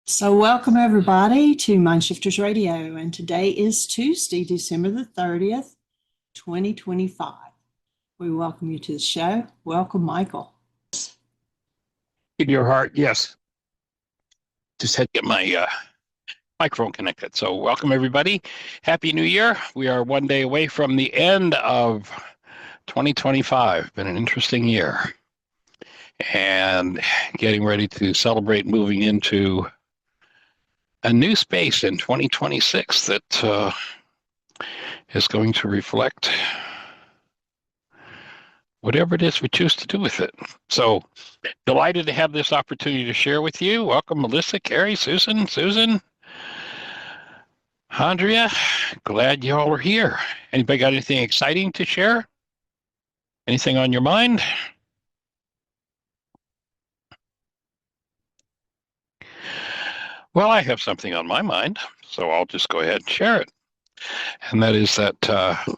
So welcome everybody to MindShifters Radio, and today is Tuesday, December the 30th, 2025. We welcome you to the show. Welcome, Michael. Keep your heart, yes. Just had to get my microphone connected. So welcome everybody. Happy New Year. We are one day away from the end of 2025. Been an interesting year. And getting ready to celebrate moving into a new space in 2026 that is going to reflect whatever it is we choose to do with it. So delighted to have this opportunity to share with you. Welcome, Melissa, Kerry, Susan, Andrea. Glad you all are here. Anybody got anything exciting to share? Anything on your mind? Well, I have something on my mind, so I'll just go ahead and share it. And that is that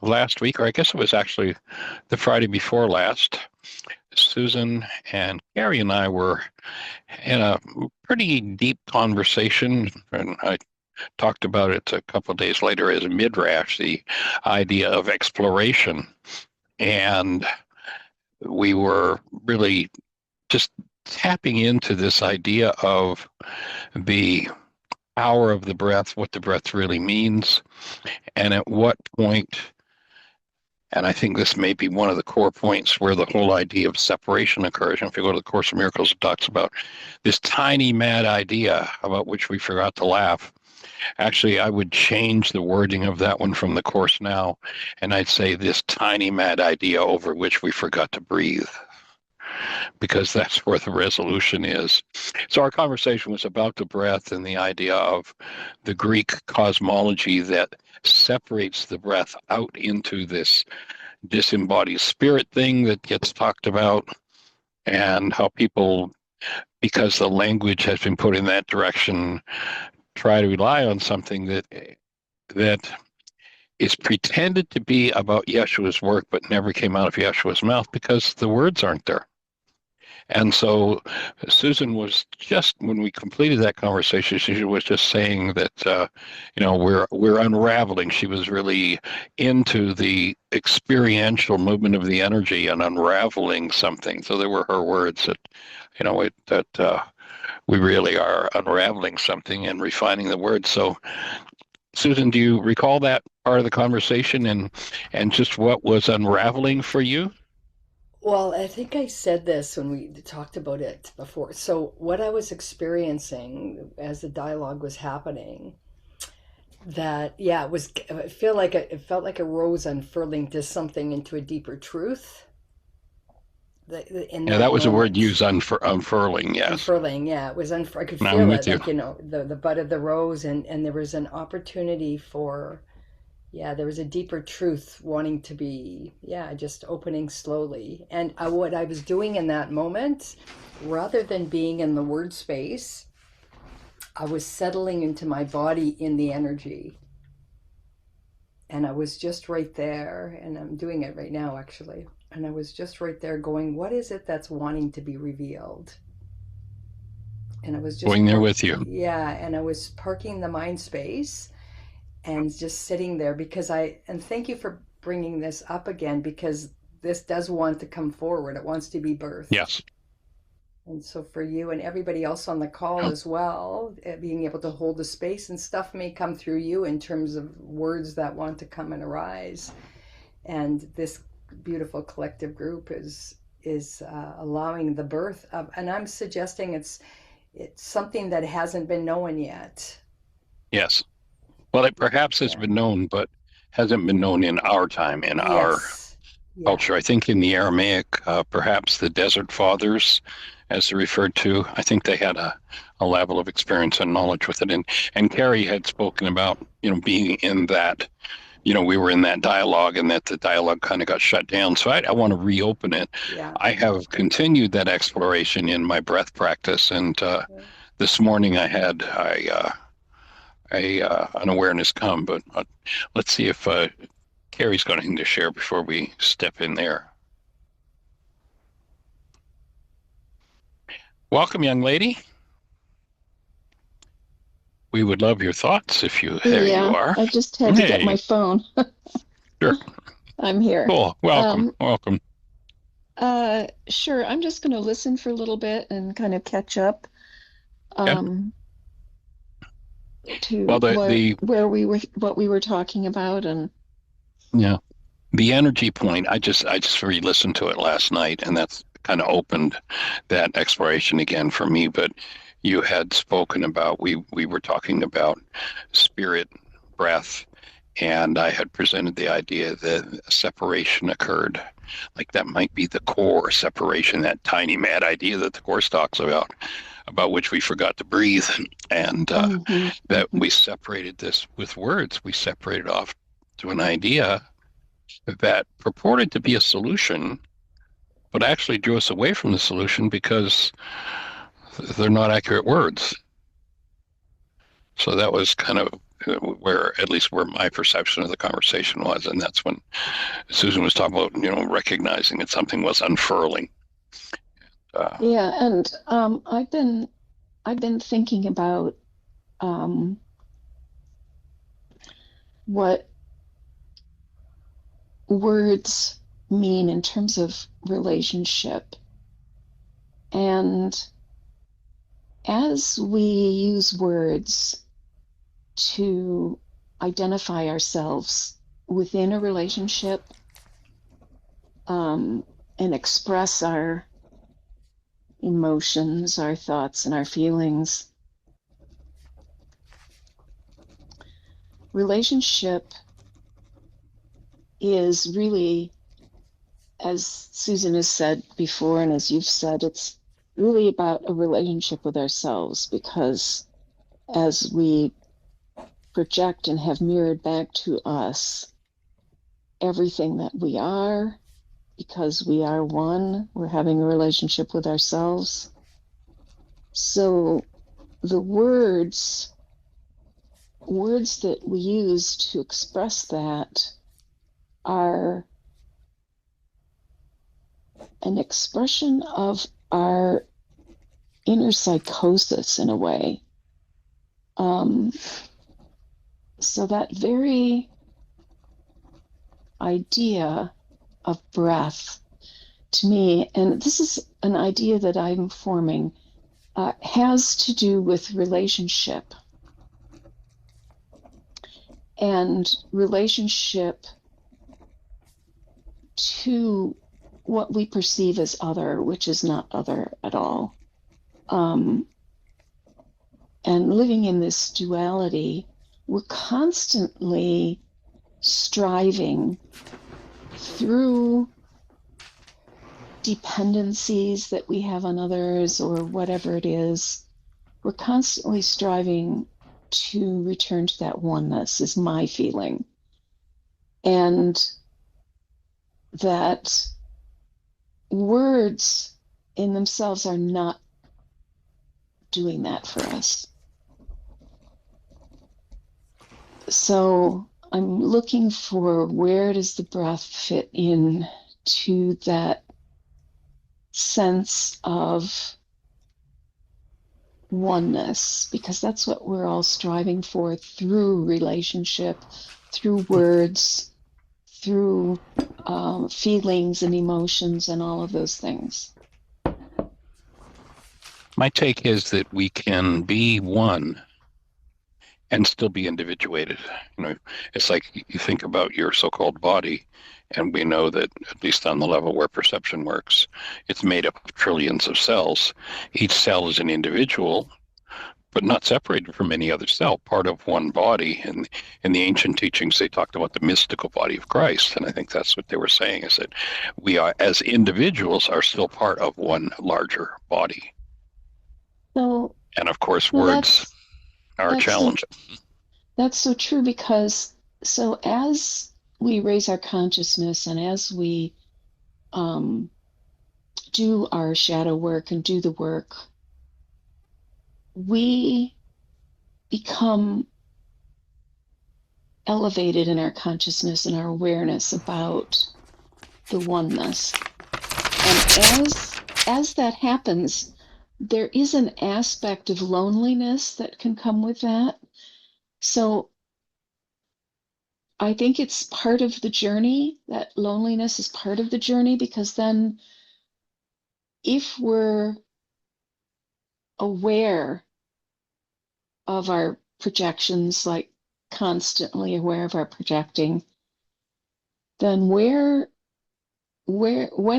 last week, or I guess it was actually the Friday before last, Susan and Kerry and I were in a pretty deep conversation, and I talked about it a couple of days later as a midrash, the idea of exploration. And we were really just tapping into this idea of the power of the breath, what the breath really means, and at what point, and I think this may be one of the core points where the whole idea of separation occurs. And if you go to the Course in Miracles, it talks about this tiny mad idea about which we forgot to laugh. Actually, I would change the wording of that one from the Course now, and I'd say this tiny mad idea over which we forgot to breathe, because that's where the resolution is. So our conversation was about the breath and the idea of the Greek cosmology that separates the breath out into this disembodied spirit thing that gets talked about, and how people, because the language has been put in that direction, try to rely on something that is pretended to be about Yeshua's work, but never came out of Yeshua's mouth because the words aren't there. And so Susan was just, when we completed that conversation, she was just saying that, we're unraveling. She was really into the experiential movement of the energy and unraveling something. So there were her words that, we really are unraveling something and refining the words. So Susan, do you recall that part of the conversation and just what was unraveling for you? Well, I think I said this when we talked about it before. So, what I was experiencing as the dialogue was happening, it felt like a rose unfurling to something into a deeper truth. In Yeah, that that was a word moment, used, unfurling, yes. unfurling, yeah, it was I could And I'm feel with it, you. the bud of the rose, and there was an opportunity for, yeah, there was a deeper truth wanting to be, yeah, just opening slowly. And what I was doing in that moment, rather than being in the word space, I was settling into my body in the energy. And I was just right there, and I'm doing it right now, actually. And I was just right there going, what is it that's wanting to be revealed? And I was just Going there with you. Yeah, and I was parking the mind space and just sitting there and thank you for bringing this up again, because this does want to come forward. It wants to be birthed. Yes. And so for you and everybody else on the call as well, being able to hold the space, and stuff may come through you in terms of words that want to come and arise. And this beautiful collective group is allowing the birth of, and I'm suggesting it's something that hasn't been known yet. Yes. Well, it perhaps has been known, but hasn't been known in our time, in our culture. I think in the Aramaic, perhaps the Desert Fathers, as they're referred to, I think they had a level of experience and knowledge with it. And Kerry had spoken about, being in that, we were in that dialogue, and that the dialogue kind of got shut down. So I want to reopen it. Yeah. I have continued that exploration in my breath practice. And this morning I had an awareness come, but let's see if Kerry's got anything to share before we step in there. Welcome, young lady. we would love your thoughts if you, there you are. I just had to get my Hey, phone. sure. I'm here. Cool. Welcome. Welcome. Sure. I'm just going to listen for a little bit and kind of catch up Yeah. to Well, what we were talking about, and yeah, the energy point. I just re-listened to it last night, and that's kind of opened that exploration again for me. But you had spoken about we were talking about spirit, breath, and I had presented the idea that separation occurred. Like that might be the core separation, that tiny mad idea that the Course talks about which we forgot to breathe, and that we separated this with words. We separated off to an idea that purported to be a solution, but actually drew us away from the solution because they're not accurate words. So that was kind of at least where my perception of the conversation was. And that's when Susan was talking about, recognizing that something was unfurling. and I've been thinking about what words mean in terms of relationship. And as we use words to identify ourselves within a relationship, and express our emotions, our thoughts, and our feelings, relationship is really, as Susan has said before, and as you've said, it's really about a relationship with ourselves, because as we project and have mirrored back to us everything that we are, because we are one, we're having a relationship with ourselves. So the words that we use to express that are an expression of our inner psychosis in a way. So that very idea of breath, to me, and this is an idea that I'm forming, has to do with relationship. And relationship to what we perceive as other, which is not other at all. And living in this duality, we're constantly striving through dependencies that we have on others or whatever it is. We're constantly striving to return to that oneness, is my feeling. And that words in themselves are not doing that for us. So I'm looking for, where does the breath fit in to that sense of oneness, because that's what we're all striving for through relationship, through words, through feelings and emotions and all of those things. My take is that we can be one and still be individuated. It's like you think about your so-called body, and we know that, at least on the level where perception works, it's made up of trillions of cells. Each cell is an individual, but not separated from any other cell, part of one body. And in the ancient teachings, they talked about the mystical body of Christ. And I think that's what they were saying, is that we are, as individuals, are still part of one larger body. So, and of course, words are a challenge. That's so true, because so as we raise our consciousness and as we do our shadow work and do the work, we become elevated in our consciousness and our awareness about the oneness. And as that happens, there is an aspect of loneliness that can come with that, So I think it's part of the journey. That loneliness is part of the journey, because then if we're aware of our projections, like constantly aware of our projecting, then when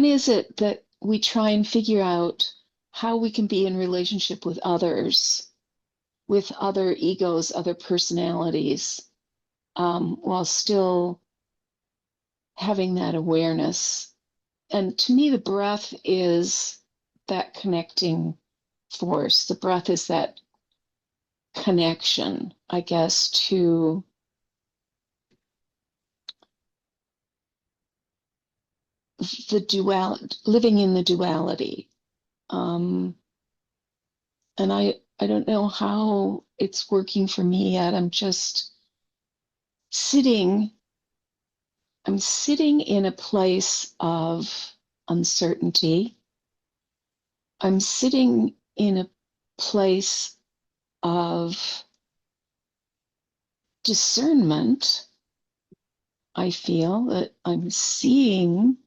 is it that we try and figure out how we can be in relationship with others, with other egos, other personalities, while still having that awareness? And to me, the breath is that connecting force. The breath is that connection, I guess, to living in the duality. And I don't know how it's working for me yet. I'm sitting in a place of uncertainty. I'm sitting in a place of discernment. I feel that I'm seeing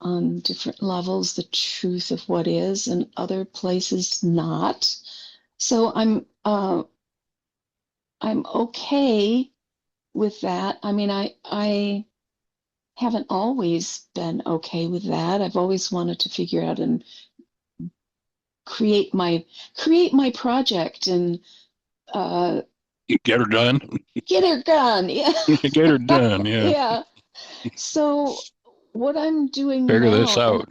on different levels the truth of what is, and other places not. So I'm okay with that. I mean, I haven't always been okay with that. I've always wanted to figure out and create my project and Get her done. get her done. Yeah. Get her done. Yeah. Yeah. So what I'm doing Figure now, this out.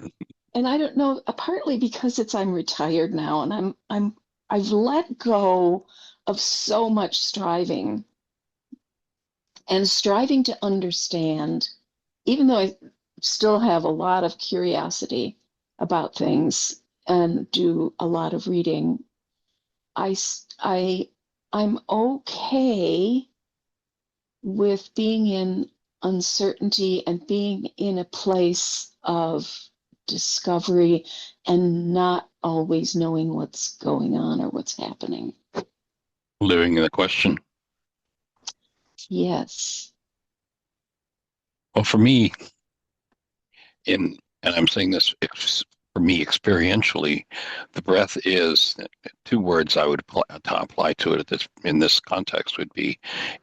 and I don't know, partly because I'm retired now, and I've let go of so much striving to understand, even though I still have a lot of curiosity about things and do a lot of reading. I'm okay with being in uncertainty and being in a place of discovery and not always knowing what's going on or what's happening. Living in the question. Yes. Well, for me, and I'm saying this for me experientially, the breath is two words I would apply to it in this context would be,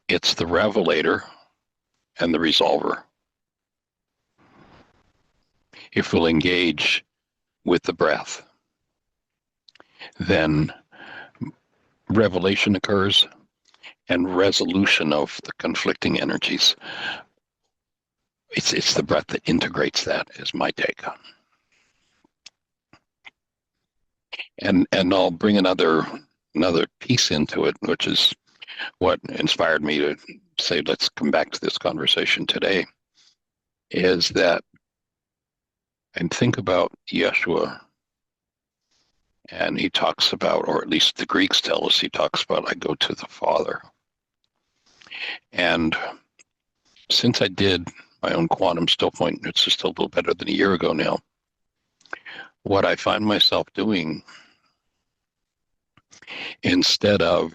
it's the revelator and the resolver. If we'll engage with the breath, then revelation occurs and resolution of the conflicting energies. It's the breath that integrates that, is my take. And I'll bring another piece into it, which is what inspired me to say, let's come back to this conversation today, is that, and think about Yeshua, and he talks about, or at least the Greeks tell us, he talks about, I go to the Father. And since I did my own quantum still point, it's just a little better than a year ago now, what I find myself doing, instead of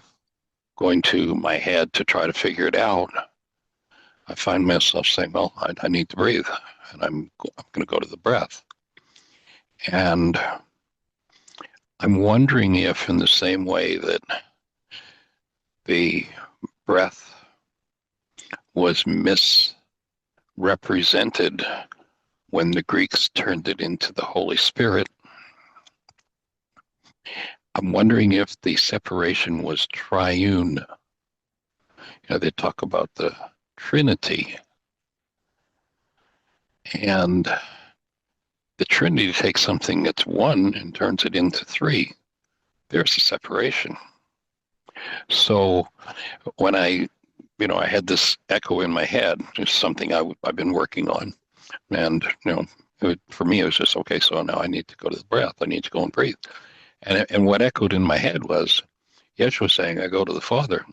going to my head to try to figure it out, I find myself saying, well, I need to breathe, and I'm going to go to the breath. And I'm wondering if, in the same way that the breath was misrepresented when the Greeks turned it into the Holy Spirit, I'm wondering if the separation was triune. They talk about the Trinity. And the Trinity takes something that's one and turns it into three. There's a separation. So when I had this echo in my head, it's something I've been working on. And, for me, it was just, okay, so now I need to go to the breath. I need to go and breathe. And what echoed in my head was Yeshua saying, I go to the Father.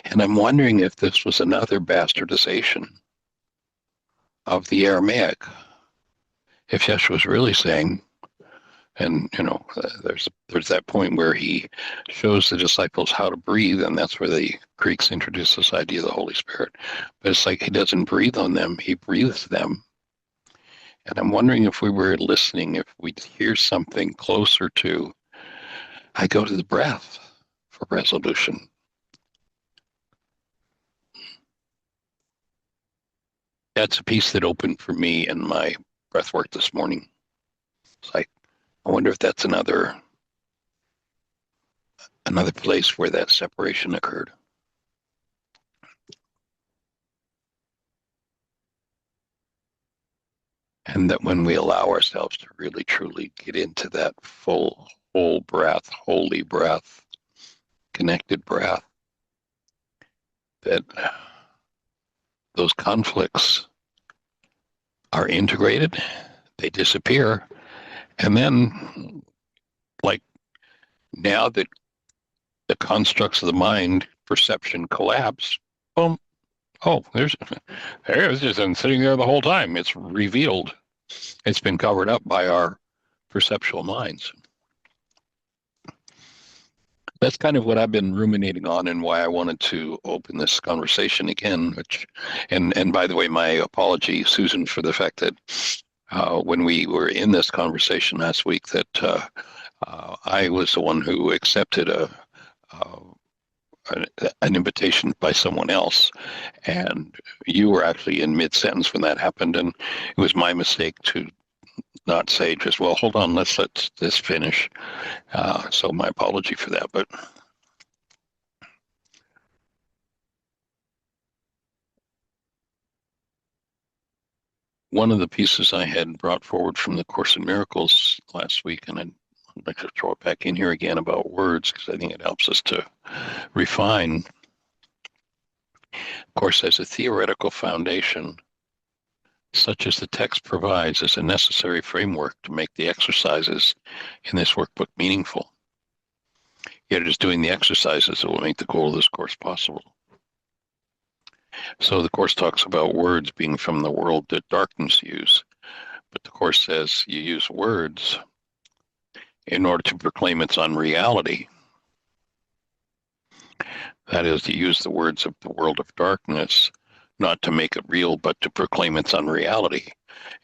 And I'm wondering if this was another bastardization of the Aramaic. If Yeshua was really saying, And there's that point where he shows the disciples how to breathe, and that's where the Greeks introduce this idea of the Holy Spirit. But it's like he doesn't breathe on them, he breathes them. And I'm wondering if we were listening, if we'd hear something closer to, I go to the breath for resolution. That's a piece that opened for me in my breath work this morning. It's like, I wonder if that's another place where that separation occurred. And that when we allow ourselves to really truly get into that full, whole breath, holy breath, connected breath, that those conflicts are integrated, they disappear, and then, like, now that the constructs of the mind, perception collapse, boom, oh, there's just been sitting there the whole time. It's revealed. It's been covered up by our perceptual minds. That's kind of what I've been ruminating on, and why I wanted to open this conversation again. And by the way, my apology, Susan, for the fact that when we were in this conversation last week, that I was the one who accepted an invitation by someone else, and you were actually in mid-sentence when that happened, and it was my mistake to not say just, well, hold on, let's let this finish. So my apology for that. But one of the pieces I had brought forward from the Course in Miracles last week, and I'd like to throw it back in here again, about words, because I think it helps us to refine. Of course, as a theoretical foundation, such as the text provides, is a necessary framework to make the exercises in this workbook meaningful. Yet it is doing the exercises that will make the goal of this course possible. So the Course talks about words being from the world that darkness use, but the Course says you use words in order to proclaim its unreality. That is, to use the words of the world of darkness, not to make it real, but to proclaim its unreality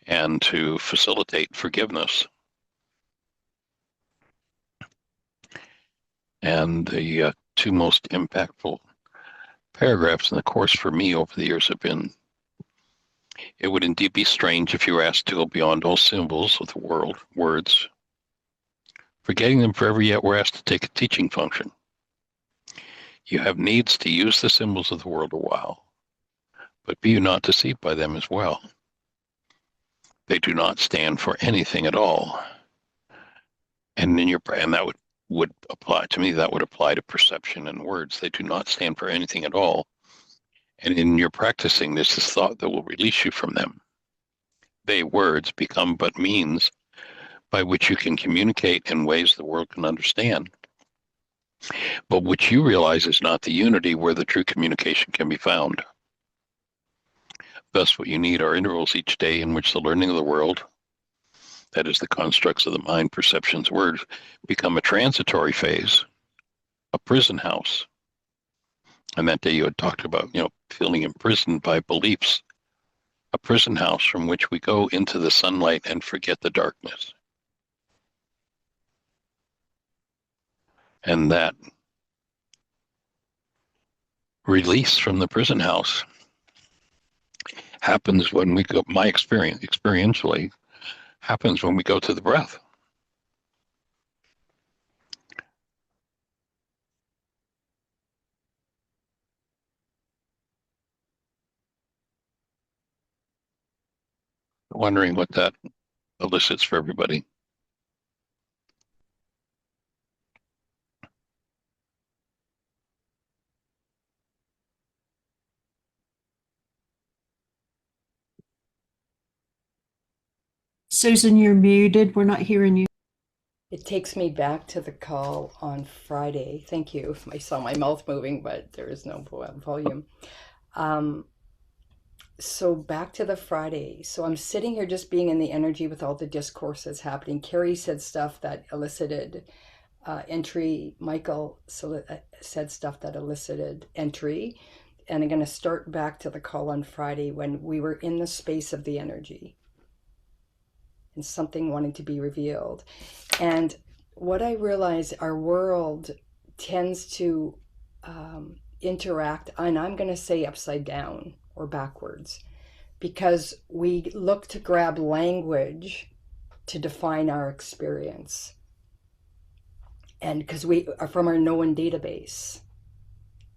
and to facilitate forgiveness. And the two most impactful paragraphs in the Course for me over the years have been, it would indeed be strange if you were asked to go beyond all symbols of the world, words. Forgetting them forever, yet we're asked to take a teaching function. You have needs to use the symbols of the world a while, but be you not deceived by them as well. They do not stand for anything at all. And that would apply to me, that would apply to perception and words. They do not stand for anything at all. And in your practicing, there's this thought that will release you from them. They, words, become but means by which you can communicate in ways the world can understand, but which you realize is not the unity where the true communication can be found. Thus, what you need are intervals each day in which the learning of the world, that is, the constructs of the mind, perceptions, words, become a transitory phase, a prison house. And that day you had talked about, feeling imprisoned by beliefs, a prison house from which we go into the sunlight and forget the darkness. And that release from the prison house happens when we go, my experience, experientially, happens when we go to the breath. Wondering what that elicits for everybody. Susan, you're muted. We're not hearing you. It takes me back to the call on Friday. Thank you. I saw my mouth moving, but there is no volume. so back to the Friday. So I'm sitting here just being in the energy with all the discourses happening. Kerry said stuff that elicited entry. Michael said stuff that elicited entry. And I'm going to start back to the call on Friday when we were in the space of the energy and something wanting to be revealed. And what I realized, our world tends to interact, and I'm going to say upside down or backwards, because we look to grab language to define our experience. And because we are from our known database,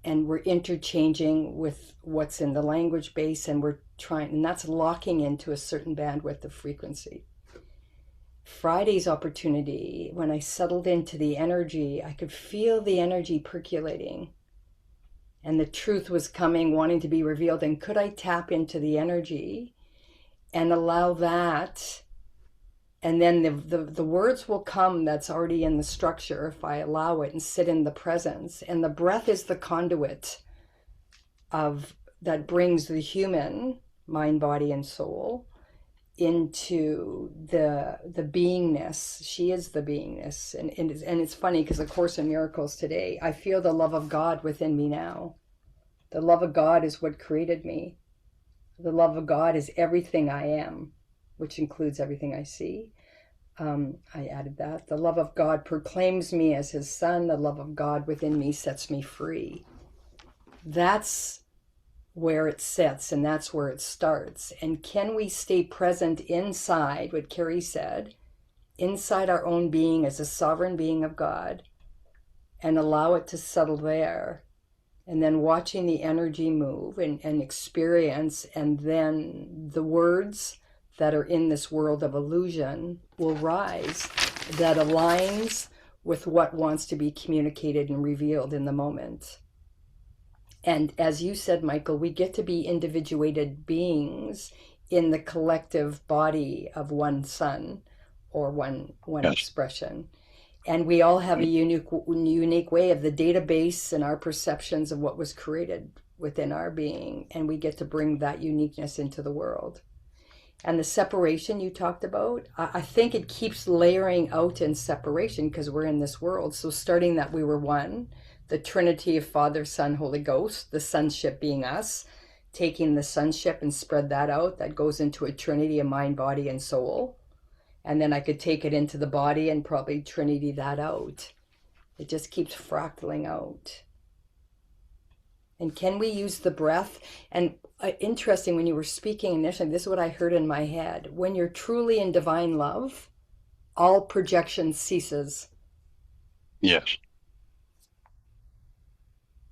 and we're interchanging with what's in the language base, and we're trying, and that's locking into a certain bandwidth of frequency. Friday's opportunity, when I settled into the energy, I could feel the energy percolating, and the truth was coming, wanting to be revealed. And could I tap into the energy and allow that? And then the words will come that's already in the structure if I allow it and sit in the presence. And the breath is the conduit of that brings the human mind, body, and soul into the beingness. She is the beingness. And it's funny because the Course in Miracles today, I feel the love of God within me now. The love of God is what created me. The love of God is everything I am, which includes everything I see. I added that. The love of God proclaims me as his son. The love of God within me sets me free. That's where it sits, and that's where it starts. And can we stay present inside what Kerry said, inside our own being as a sovereign being of God, and allow it to settle there, and then watching the energy move and experience, and then the words that are in this world of illusion will rise, that aligns with what wants to be communicated and revealed in the moment. And as you said, Michael, we get to be individuated beings in the collective body of one sun or one Yes. expression. And we all have a unique way of the database and our perceptions of what was created within our being. And we get to bring that uniqueness into the world. And the separation you talked about, I think it keeps layering out in separation because we're in this world. So starting that we were one, the Trinity of Father, Son, Holy Ghost, the sonship being us, taking the sonship and spread that out, that goes into a trinity of mind, body, and soul. And then I could take it into the body and probably trinity that out. It just keeps fractaling out. And can we use the breath? And interesting, when you were speaking initially, this is what I heard in my head. When you're truly in divine love, all projection ceases. Yes.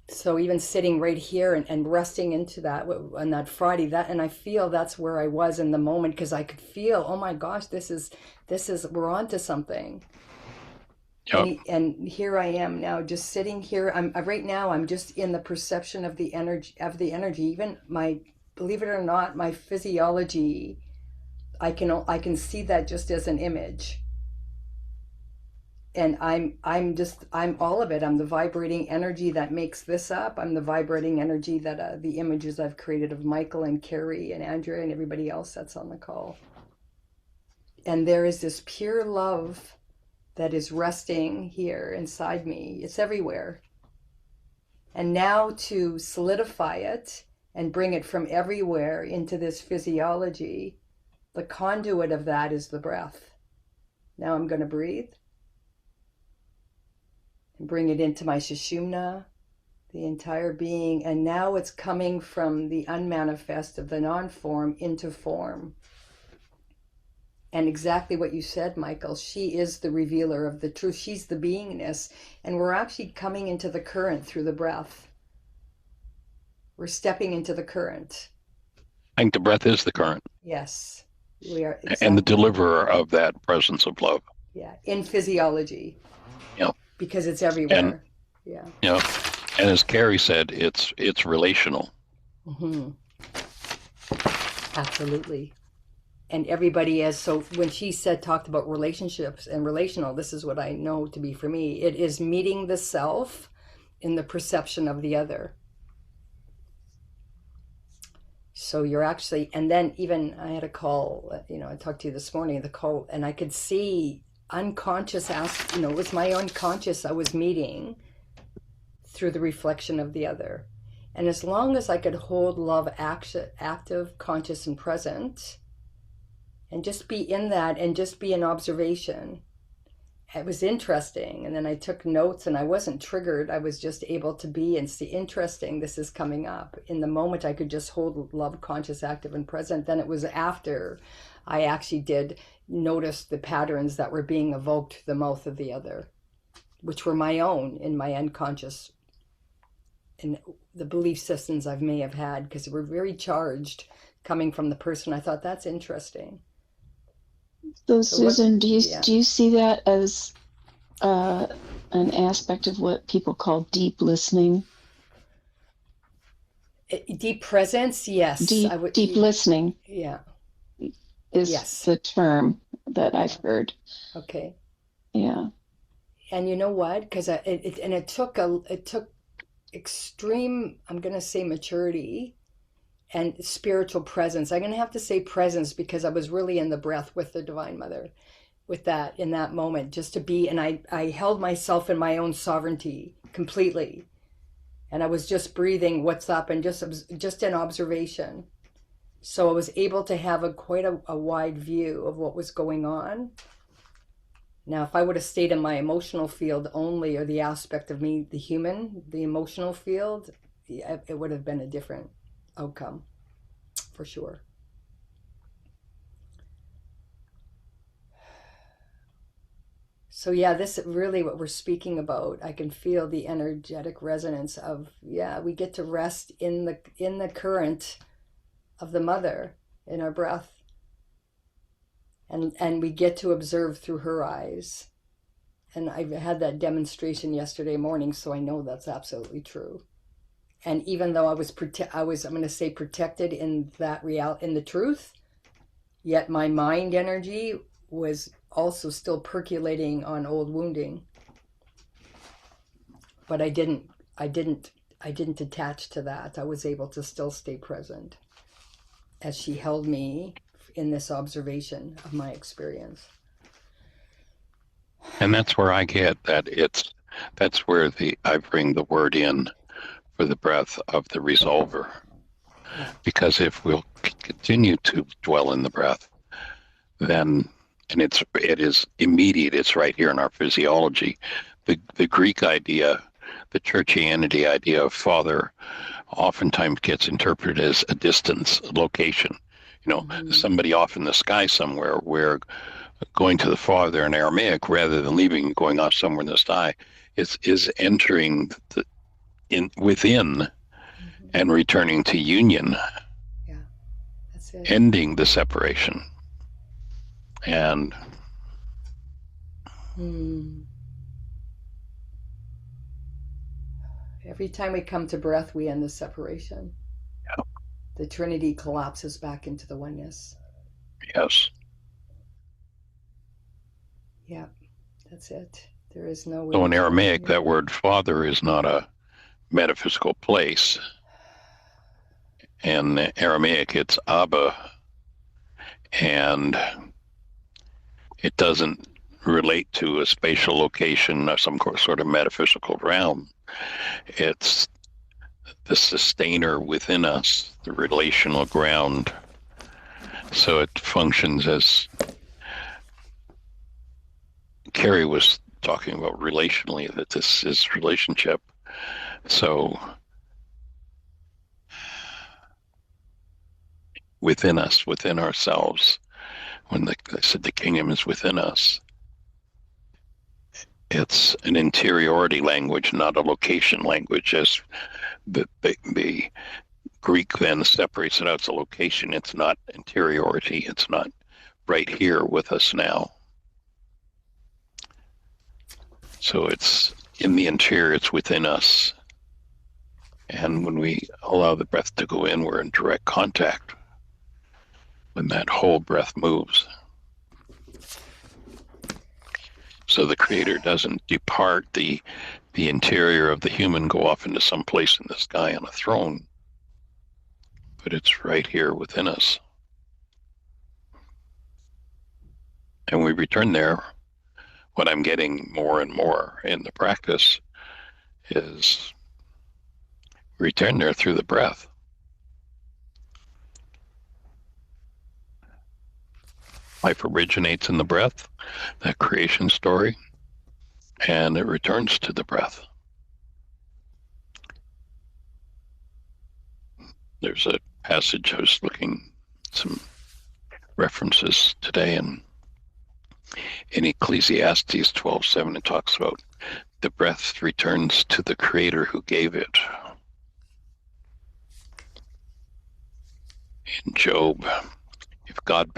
So even sitting right here and resting into that on that Friday, and I feel that's where I was in the moment, because I could feel, oh my gosh, this is we're onto something. Yep. And here I am now, just sitting here. Right now I'm just in the perception of the energy. Even my, believe it or not, my physiology, I can see that just as an image. And I'm all of it. I'm the vibrating energy that makes this up. I'm the vibrating energy that the images I've created of Michael and Kerry and Andrea and everybody else that's on the call. And there is this pure love that is resting here inside me. It's everywhere. And now to solidify it and bring it from everywhere into this physiology, the conduit of that is the breath. Now I'm going to breathe. Bring it into my Sushumna, the entire being, and now it's coming from the unmanifest of the non-form into form. And exactly what you said, Michael, she is the revealer of the truth. She's the beingness, and we're actually coming into the current through the breath. We're stepping into the current. I think the breath is the current. Yes, we are. Exactly. And the deliverer of that presence of love. Yeah, in physiology. Yep. Because it's everywhere. And, yeah. Yeah. And as Kerry said, it's relational. Mm-hmm. Absolutely. And everybody is, so when she talked about relationships and relational, this is what I know to be for me. It is meeting the self in the perception of the other. So you're actually, and then even I had a call, I talked to you this morning, the call, and I could see unconscious, it was my unconscious I was meeting through the reflection of the other. And as long as I could hold love active, conscious, and present, and just be in that and just be in observation, it was interesting. And then I took notes and I wasn't triggered. I was just able to be and see, interesting, this is coming up. In the moment, I could just hold love, conscious, active, and present. Then it was after I actually did notice the patterns that were being evoked through the mouth of the other, which were my own in my unconscious, and the belief systems I may have had, because they were very charged coming from the person. I thought, that's interesting. So Susan, do you see that as an aspect of what people call deep listening? Deep presence, yes. Deep listening. Yeah. Is the term that I've heard. Okay. Yeah. And you know what? Because it took extreme, I'm going to say, maturity and spiritual presence. I'm going to have to say presence, because I was really in the breath with the Divine Mother, with that, in that moment, just to be. And I held myself in my own sovereignty completely. And I was just breathing what's up and just in observation. So I was able to have quite a wide view of what was going on. Now, if I would have stayed in my emotional field only, or the aspect of me, the human, the emotional field, it would have been a different outcome, for sure. So yeah, this really what we're speaking about. I can feel the energetic resonance of, we get to rest in the current of the mother in our breath. And we get to observe through her eyes. And I had that demonstration yesterday morning, so I know that's absolutely true. And even though I was I'm going to say protected in that in the truth, yet my mind energy was also still percolating on old wounding. But I didn't attach to that. I was able to still stay present as she held me in this observation of my experience. And that's where I get that that's where I bring the word in for the breath of the resolver. Because if we'll continue to dwell in the breath, then, and it is immediate, it's right here in our physiology. The Greek idea, the churchianity idea of father, oftentimes gets interpreted as a distance, a location. Somebody off in the sky somewhere, where going to the Father in Aramaic, rather than leaving and going off somewhere in the sky, is entering within and returning to union. Yeah, that's it. Ending the separation. And every time we come to breath, we end the separation. Yeah. The Trinity collapses back into the oneness. Yes. Yeah, that's it. There is no way. So in Aramaic, that word father is not a metaphysical place. In Aramaic, it's Abba, and it doesn't relate to a spatial location or some sort of metaphysical realm. It's the sustainer within us, the relational ground. So it functions as Kerry was talking about relationally, that this is relationship. So within us, within ourselves, when I said the kingdom is within us, it's an interiority language, not a location language, as the Greek then separates it out as a location. It's not interiority. It's not right here with us now. So it's in the interior, it's within us. And when we allow the breath to go in, we're in direct contact when that whole breath moves. So the Creator doesn't depart the interior of the human, go off into some place in the sky on a throne, but it's right here within us. And we return there. What I'm getting more and more in the practice is return there through the breath. Life originates in the breath, that creation story, and it returns to the breath. There's a passage I was looking some references today in Ecclesiastes 12:7. It talks about the breath returns to the creator who gave it. In Job, if God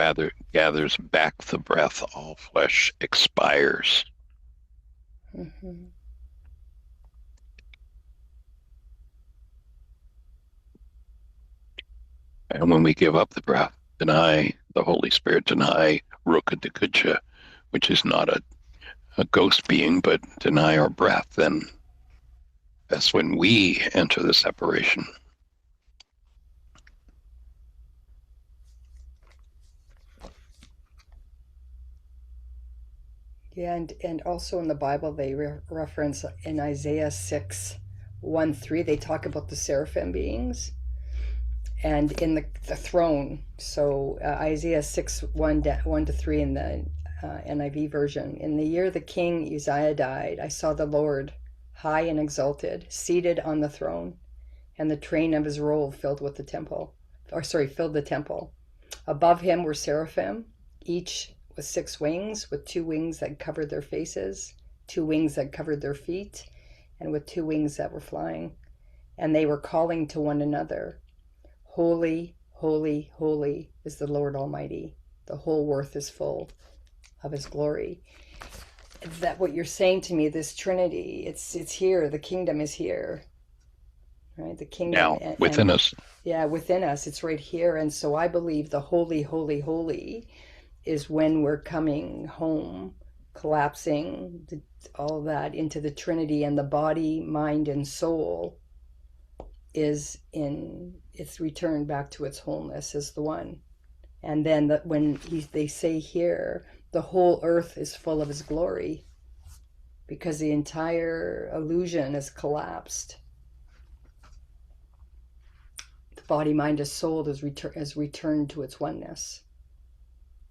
gathers back the breath, all flesh expires. Mm-hmm. And when we give up the breath, deny the Holy Spirit, deny Ruka Dekucha, which is not a ghost being, but deny our breath, then that's when we enter the separation. Yeah, and also in the Bible, they reference in Isaiah 6:1-3, they talk about the seraphim beings and in the throne. So Isaiah 6:1-3 in the NIV version. In the year the king Uzziah died, I saw the Lord high and exalted, seated on the throne, and the train of his robe filled the temple. Above him were seraphim, each with 6 wings, with 2 wings that covered their faces, 2 wings that covered their feet, and with 2 wings that were flying. And they were calling to one another, Holy, holy, holy is the Lord Almighty. The whole earth is full of his glory. That what you're saying to me, this Trinity, it's here. The kingdom is here, right? The kingdom now within us. Yeah, within us. It's right here. And so I believe the holy, holy, holy is when we're coming home, collapsing all that into the Trinity, and the body, mind, and soul is in its return back to its wholeness as the one. And then when they say here, the whole earth is full of his glory, because the entire illusion has collapsed. The body, mind, and soul has returned to its oneness.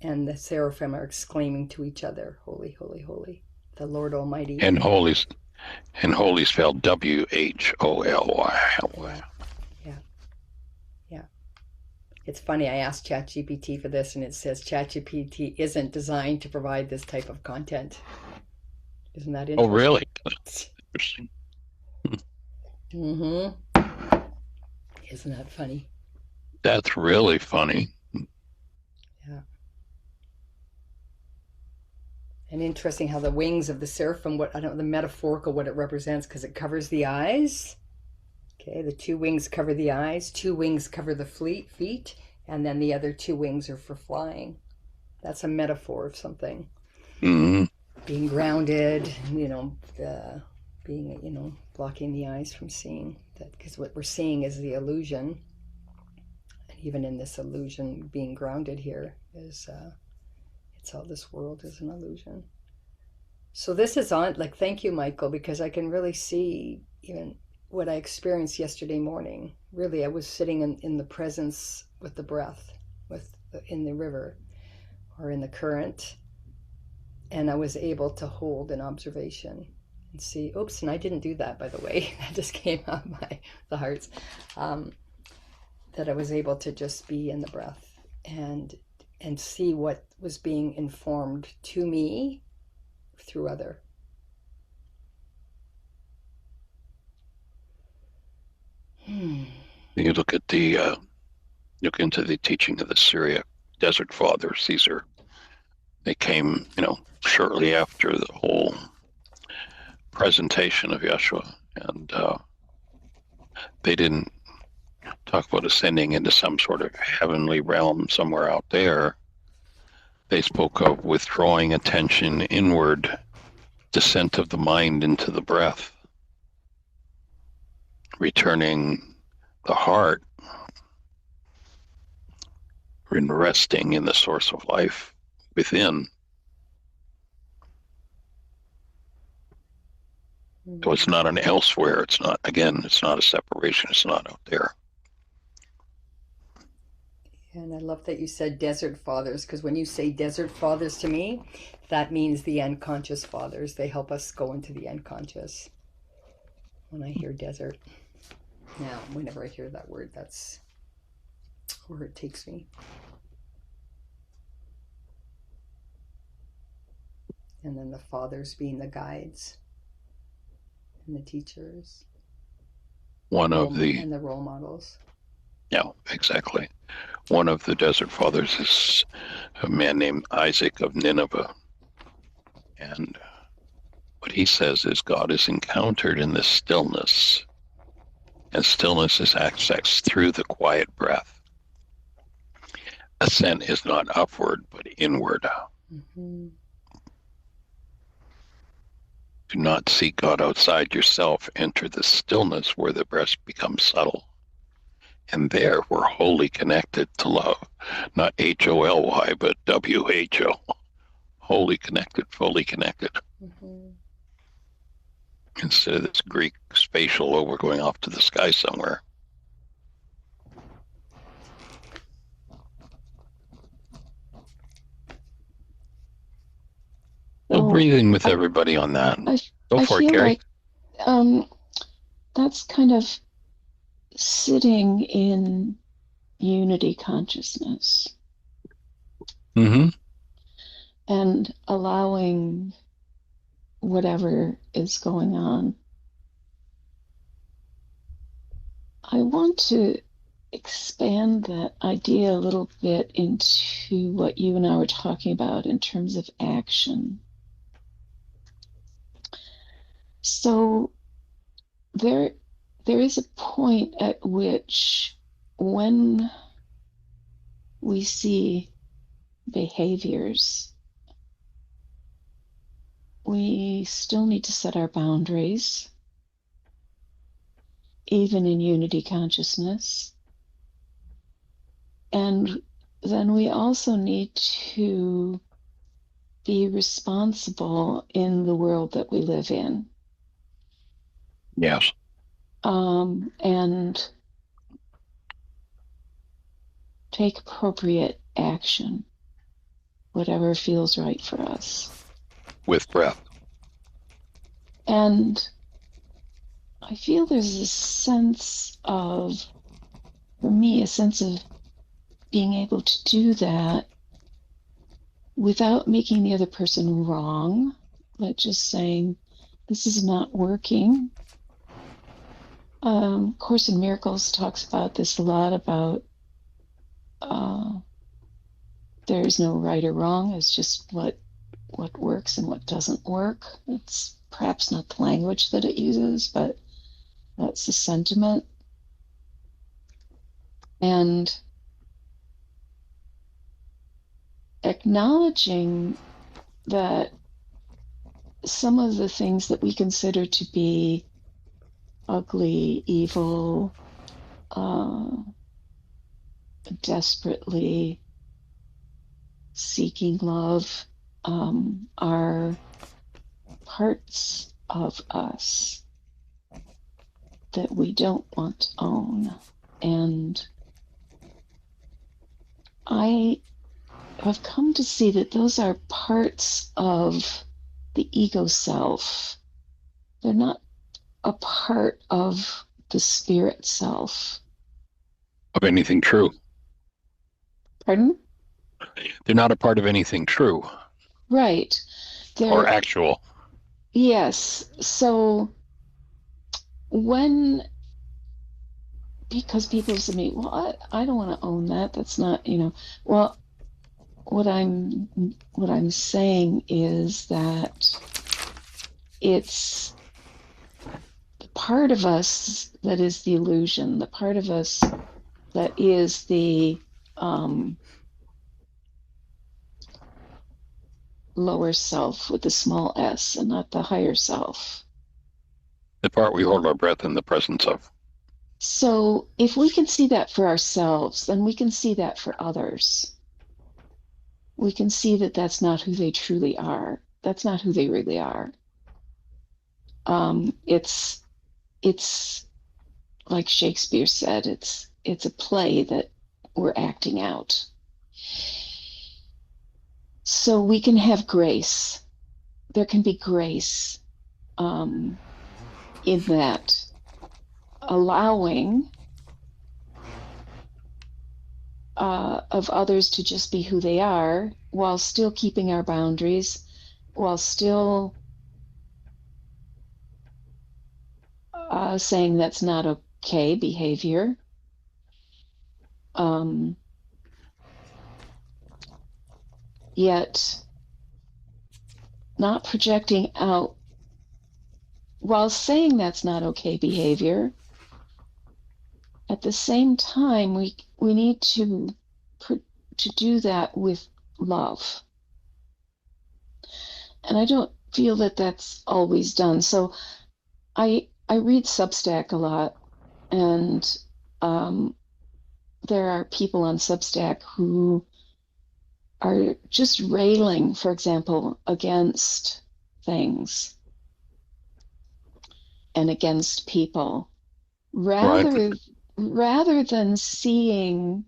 And the seraphim are exclaiming to each other, Holy, holy, holy, the Lord Almighty. And holy spelled WHOLY. Yeah. It's funny, I asked ChatGPT for this, and it says ChatGPT isn't designed to provide this type of content. Isn't that interesting? Oh, really? That's interesting. Mm-hmm. Isn't that funny? That's really funny. Yeah. And interesting how the wings of the seraphim, the metaphorical, what it represents, because it covers the eyes. Okay, the 2 wings cover the eyes, 2 wings cover the feet, and then the other 2 wings are for flying. That's a metaphor of something. Mm-hmm. Being grounded, being, blocking the eyes from seeing. Because what we're seeing is the illusion. And even in this illusion, being grounded here is... it's all, this world is an illusion. So this is on, thank you, Michael, because I can really see even what I experienced yesterday morning. Really, I was sitting in the presence with the breath, in the river or in the current, and I was able to hold an observation and see, oops, and I didn't do that, by the way. That just came out by the hearts. That I was able to just be in the breath and see what was being informed to me through other. You look into the teaching of the Syriac Desert Fathers. They came, shortly after the whole presentation of Yeshua, and they didn't talk about ascending into some sort of heavenly realm somewhere out there. They spoke of withdrawing attention inward, descent of the mind into the breath, returning the heart in resting in the source of life within. So it's not an elsewhere. It's not, again, it's not a separation. It's not out there. And I love that you said desert fathers, because when you say desert fathers to me, that means the unconscious fathers. They help us go into the unconscious. When I hear desert, now, whenever I hear that word, that's where it takes me. And then the fathers being the guides and the teachers. And the role models. Yeah, exactly. One of the desert fathers is a man named Isaac of Nineveh. And what he says is God is encountered in the stillness. And stillness is accessed through the quiet breath. Ascent is not upward, but inward. Mm-hmm. Do not seek God outside yourself. Enter the stillness where the breath becomes subtle. And there we're wholly connected to love. Not H-O-L-Y, but W-H-O. Wholly connected, fully connected. Mm-hmm. Instead of this Greek spatial, oh, we're going off to the sky somewhere. So breathing with everybody on that. Go for it, Kerry. Like that's kind of sitting in unity consciousness. Mm-hmm. And allowing whatever is going on. I want to expand that idea a little bit into what you and I were talking about in terms of action. So there is a point at which when we see behaviors, we still need to set our boundaries, even in unity consciousness. And then we also need to be responsible in the world that we live in. Yes. And take appropriate action, whatever feels right for us. With breath. And I feel there's a sense of, for me, a sense of being able to do that without making the other person wrong, but just saying, this is not working. Course in Miracles talks about this a lot, about there is no right or wrong, it's just what works and what doesn't work. It's perhaps not the language that it uses, but that's the sentiment. And acknowledging that some of the things that we consider to be ugly, evil, desperately seeking love, are parts of us that we don't want to own. And I have come to see that those are parts of the ego self. They're not a part of the spirit self. Of anything true. Pardon? They're not a part of anything true. Right. Or actual. Yes. So because people say to me, well, I don't want to own that. That's not, well, what I'm saying is that it's the part of us that is the illusion, the part of us that is the lower self with the small s, and not the higher self. The part we hold our breath in the presence of. So if we can see that for ourselves, then we can see that for others. We can see that that's not who they truly are. That's not who they really are. It's like Shakespeare said, it's a play that we're acting out. So we can have grace. There can be grace in that, allowing of others to just be who they are while still keeping our boundaries, while still saying that's not okay behavior. Yet not projecting out while saying that's not okay behavior. At the same time, we need to do that with love. And I don't feel that that's always done. So I read Substack a lot, and there are people on Substack who are just railing, for example, against things and against people, rather than seeing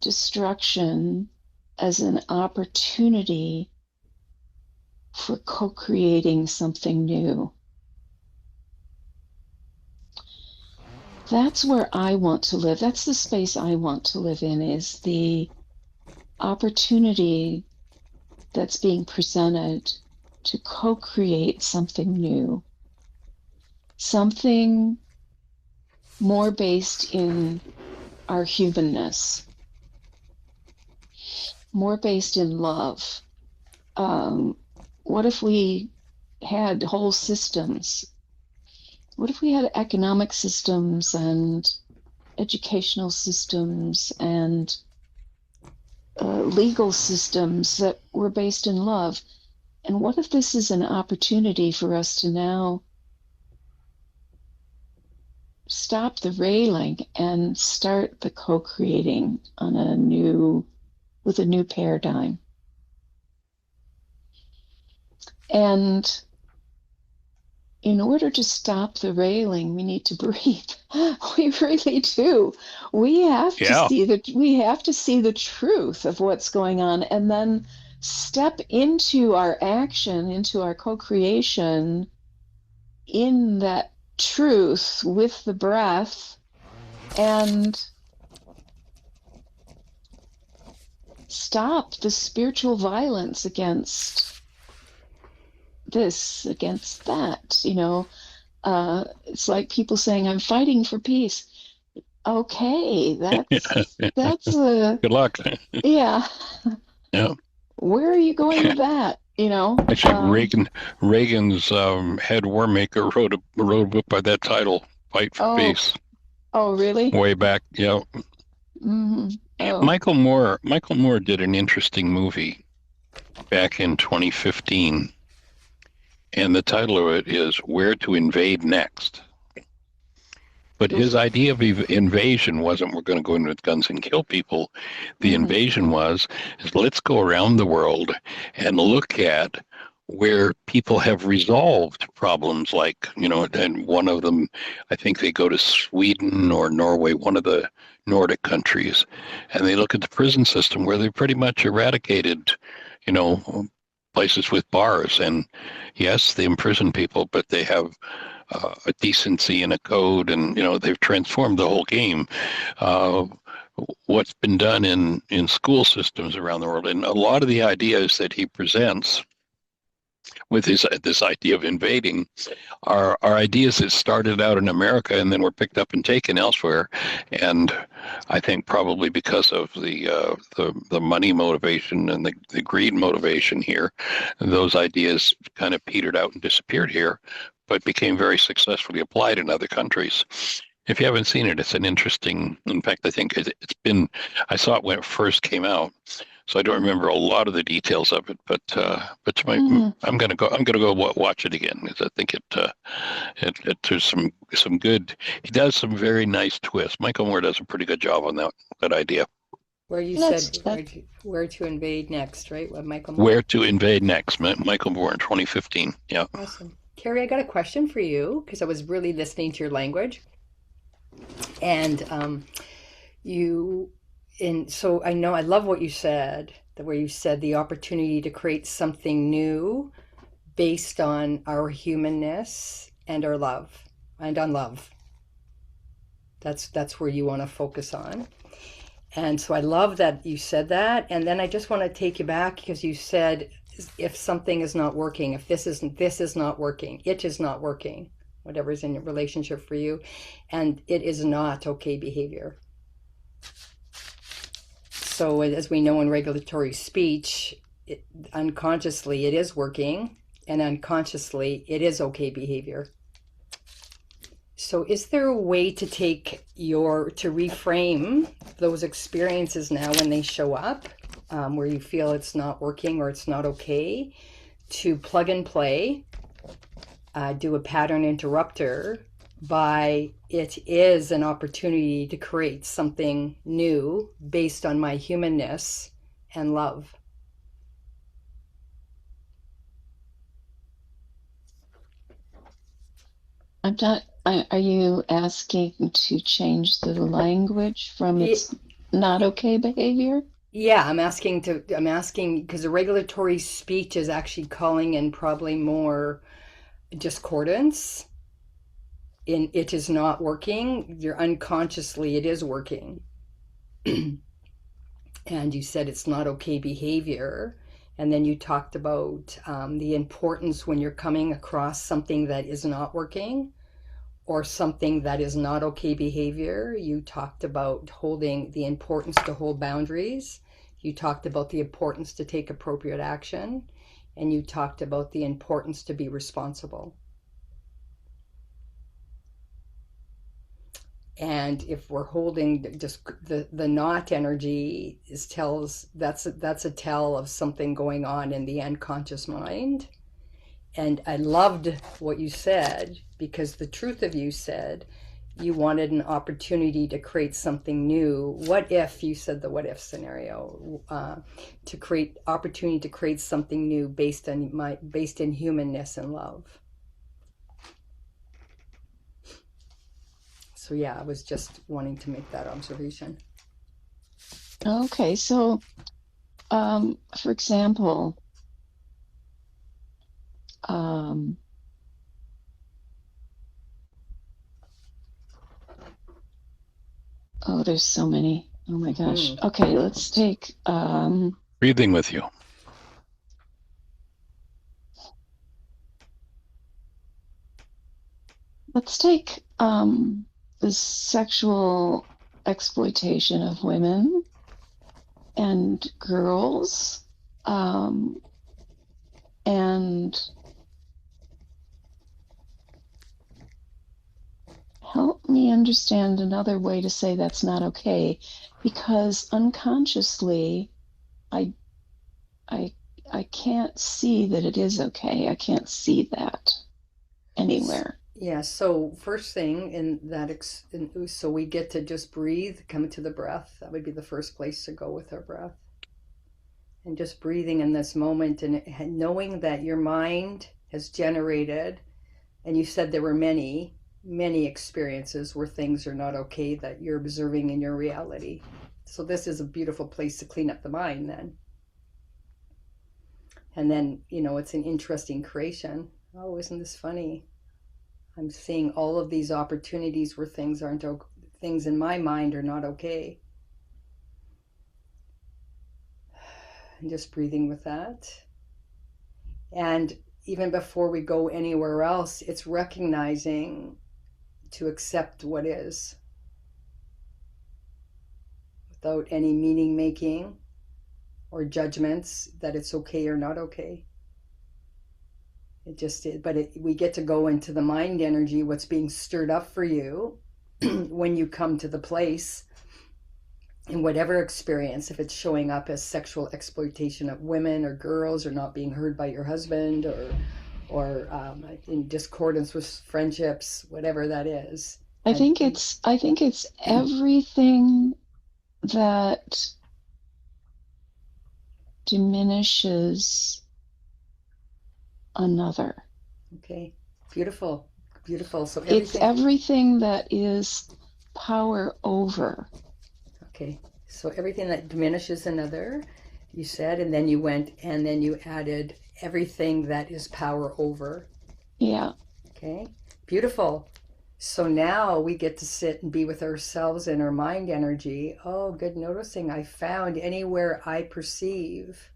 destruction as an opportunity for co-creating something new. That's where I want to live. That's the space I want to live in, is the opportunity that's being presented to co-create something new, something more based in our humanness, more based in love. What if we had whole systems? What if we had economic systems and educational systems and legal systems that were based in love? And what if this is an opportunity for us to now stop the railing and start the co-creating with a new paradigm? And in order to stop the railing, we need to breathe. We really do. We have to see the truth of what's going on, and then step into our action, into our co-creation in that truth with the breath, and stop the spiritual violence against this, against that. It's like people saying, I'm fighting for peace. Okay, that's a good luck. Yeah. Yeah. Where are you going with that? Actually, Reagan's head war maker wrote a book by that title, Fight for Peace. Oh, really? Way back, yeah. Mm-hmm. Oh. Michael Moore did an interesting movie back in 2015, and the title of it is Where to Invade Next. But his idea of invasion wasn't we're going to go in with guns and kill people. The invasion was let's go around the world and look at where people have resolved problems, like, and one of them, I think they go to Sweden or Norway, one of the Nordic countries, and they look at the prison system where they pretty much eradicated, places with bars. And yes, they imprison people, but they have a decency and a code, and they've transformed the whole game. What's been done in school systems around the world, and a lot of the ideas that he presents with this idea of invading are ideas that started out in America and then were picked up and taken elsewhere. And I think probably because of the money motivation and the greed motivation here, those ideas kind of petered out and disappeared here, but became very successfully applied in other countries. If you haven't seen it, it's an interesting, in fact, I think I saw it when it first came out, so I don't remember a lot of the details of it. But I'm gonna go watch it again, because I think it there's some good. He does some very nice twists. Michael Moore does a pretty good job on that idea. Where you That's said where to invade next, right? What Michael Moore? Where to Invade Next, Michael Moore in 2015. Yeah. Awesome. Kerry, I got a question for you, because I was really listening to your language. And so I know I love what you said, where you said the opportunity to create something new based on our humanness and our love, and on love. That's where you want to focus on. And so I love that you said that. And then I just want to take you back, because you said, if something is not working, if this is not working, it is not working, whatever is in your relationship for you, and it is not okay behavior. So as we know in regulatory speech, unconsciously it is working, and unconsciously it is okay behavior. So is there a way to to reframe those experiences now when they show up, where you feel it's not working or it's not okay, to plug and play, do a pattern interrupter by it is an opportunity to create something new based on my humanness and love? Are you asking to change the language from it's not okay behavior? Yeah, I'm asking because the regulatory speech is actually calling in probably more discordance in it is not working. You're unconsciously, it is working. And you said it's not okay behavior. And then you talked about the importance when you're coming across something that is not working, or something that is not okay behavior. You talked about the importance to hold boundaries. You talked about the importance to take appropriate action. And you talked about the importance to be responsible. And if we're holding just the not energy, that's a tell of something going on in the unconscious mind. And I loved what you said, because the truth of you said you wanted an opportunity to create something new. What if, you said the what if scenario, to create opportunity to create something new based in humanness and love. So yeah, I was just wanting to make that observation. Okay, so for example, there's so many. Oh my gosh. Okay, let's take Breathing with you. let's take the sexual exploitation of women and girls, and help me understand another way to say that's not okay, because unconsciously I can't see that it is okay. I can't see that anywhere. Yeah, so first thing in that, so we get to just breathe, come to the breath. That would be the first place to go with our breath. And just breathing in this moment, and knowing that your mind has generated, and you said there were many experiences where things are not okay that you're observing in your reality. So this is a beautiful place to clean up the mind then. And then, it's an interesting creation. Oh, isn't this funny? I'm seeing all of these opportunities where things in my mind are not okay. And just breathing with that. And even before we go anywhere else, it's recognizing to accept what is, without any meaning making or judgments that it's okay or not okay. We get to go into the mind energy, what's being stirred up for you when you come to the place in whatever experience, if it's showing up as sexual exploitation of women or girls, or not being heard by your husband, or in discordance with friendships, whatever that is. I think it's everything that diminishes another. Okay, beautiful. So it's everything that is power over. Okay, so everything that diminishes another, you said, and then you went and then you added everything that is power over. Yeah. Okay, beautiful. So now we get to sit and be with ourselves in our mind energy. Oh, good noticing. I found anywhere I perceive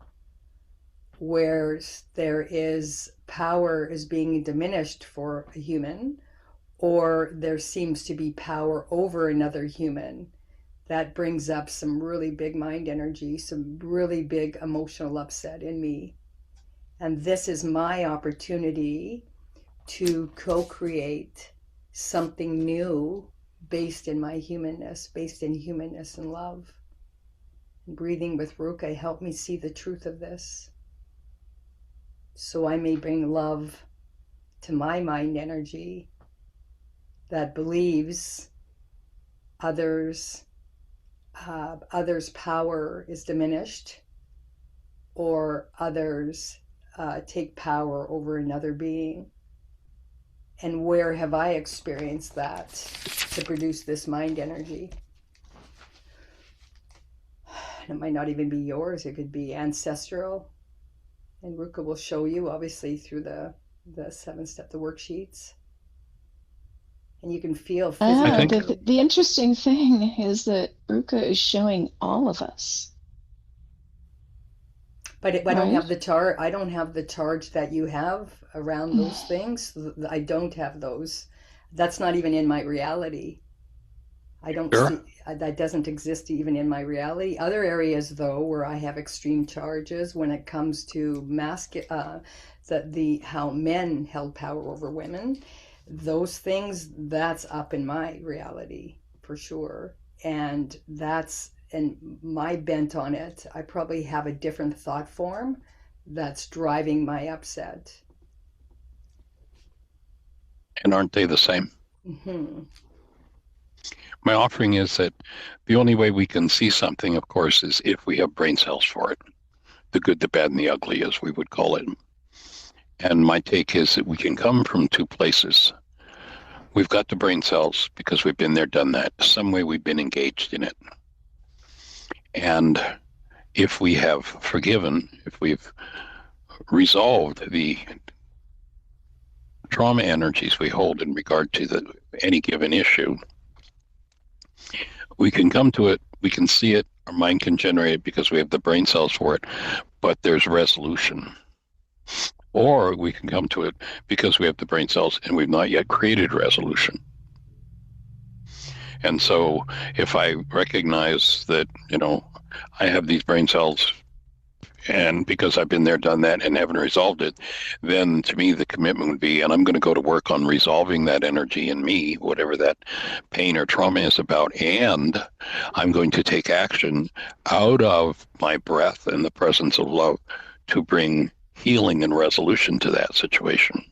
where there is power is being diminished for a human, or there seems to be power over another human. That brings up some really big mind energy, some really big emotional upset in me. And this is my opportunity to co-create something new based in my humanness, based in humanness and love. And breathing with Ruka helped me see the truth of this, so I may bring love to my mind energy that believes others' power is diminished, or others take power over another being. And where have I experienced that to produce this mind energy? It might not even be yours. It could be ancestral. And Ruka will show you, obviously, through the 7-step, the worksheets. And you can feel physically. The interesting thing is that Ruka is showing all of us. But I don't have the charge. I don't have the charge that you have around those things. I don't have those. That's not even in my reality. I don't see that. Doesn't exist even in my reality. Other areas, though, where I have extreme charges when it comes to how men held power over women, those things, that's up in my reality for sure. And my bent on it, I probably have a different thought form that's driving my upset. And aren't they the same? Mm-hmm. My offering is that the only way we can see something, of course, is if we have brain cells for it. The good, the bad, and the ugly, as we would call it. And my take is that we can come from two places. We've got the brain cells because we've been there, done that. Some way we've been engaged in it. And if we have forgiven, if we've resolved the trauma energies we hold in regard to any given issue, we can come to it, we can see it, our mind can generate it because we have the brain cells for it, but there's resolution. Or we can come to it because we have the brain cells and we've not yet created resolution. And so if I recognize that, I have these brain cells, and because I've been there, done that, and haven't resolved it, then to me the commitment would be, and I'm going to go to work on resolving that energy in me, whatever that pain or trauma is about, and I'm going to take action out of my breath and the presence of love to bring healing and resolution to that situation.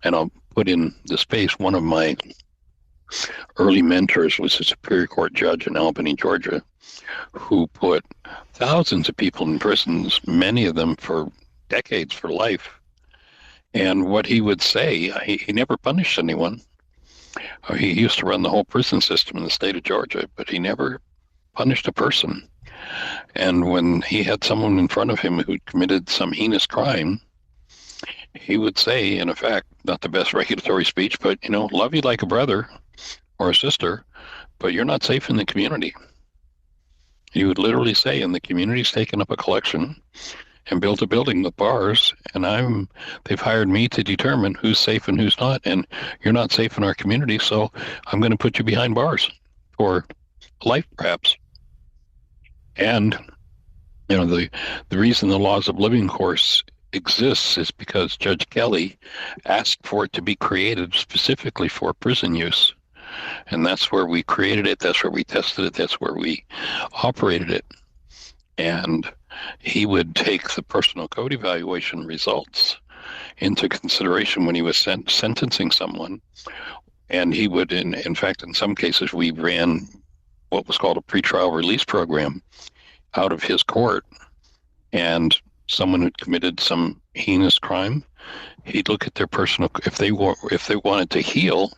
And I'll put in the space, one of my early mentors was a Superior Court judge in Albany, Georgia, who put thousands of people in prisons, many of them for decades, for life. And what he would say, he never punished anyone. He used to run the whole prison system in the state of Georgia, but he never punished a person. And when he had someone in front of him who'd committed some heinous crime, he would say, in effect, not the best regulatory speech, but, love you like a brother or a sister, but you're not safe in the community. He would literally say, and the community's taken up a collection and built a building with bars, and they've hired me to determine who's safe and who's not, and you're not safe in our community, so I'm going to put you behind bars for life, perhaps. And, the reason the Laws of Living course exists is because Judge Kelly asked for it to be created specifically for prison use. And that's where we created it. That's where we tested it. That's where we operated it. And he would take the personal code evaluation results into consideration when he was sentencing someone. And he would, in fact, in some cases, we ran what was called a pretrial release program out of his court. And someone who'd committed some heinous crime, he'd look at their personal, if they wanted to heal,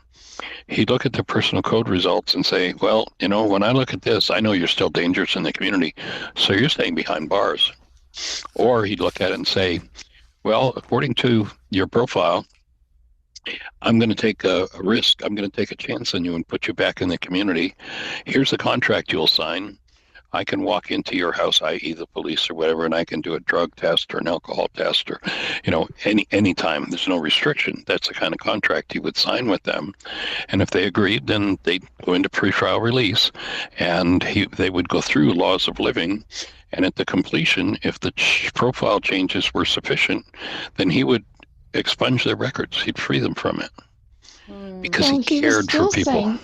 he'd look at their personal code results and say, well, when I look at this, I know you're still dangerous in the community, so you're staying behind bars. Or he'd look at it and say, well, according to your profile, I'm going to take a risk. I'm going to take a chance on you and put you back in the community. Here's the contract you'll sign. I can walk into your house, i.e. the police or whatever, and I can do a drug test or an alcohol test or, any time. There's no restriction. That's the kind of contract he would sign with them. And if they agreed, then they'd go into pretrial release, and they would go through laws of living. And at the completion, if the profile changes were sufficient, then he would expunge their records. He'd free them from it because he cared for people.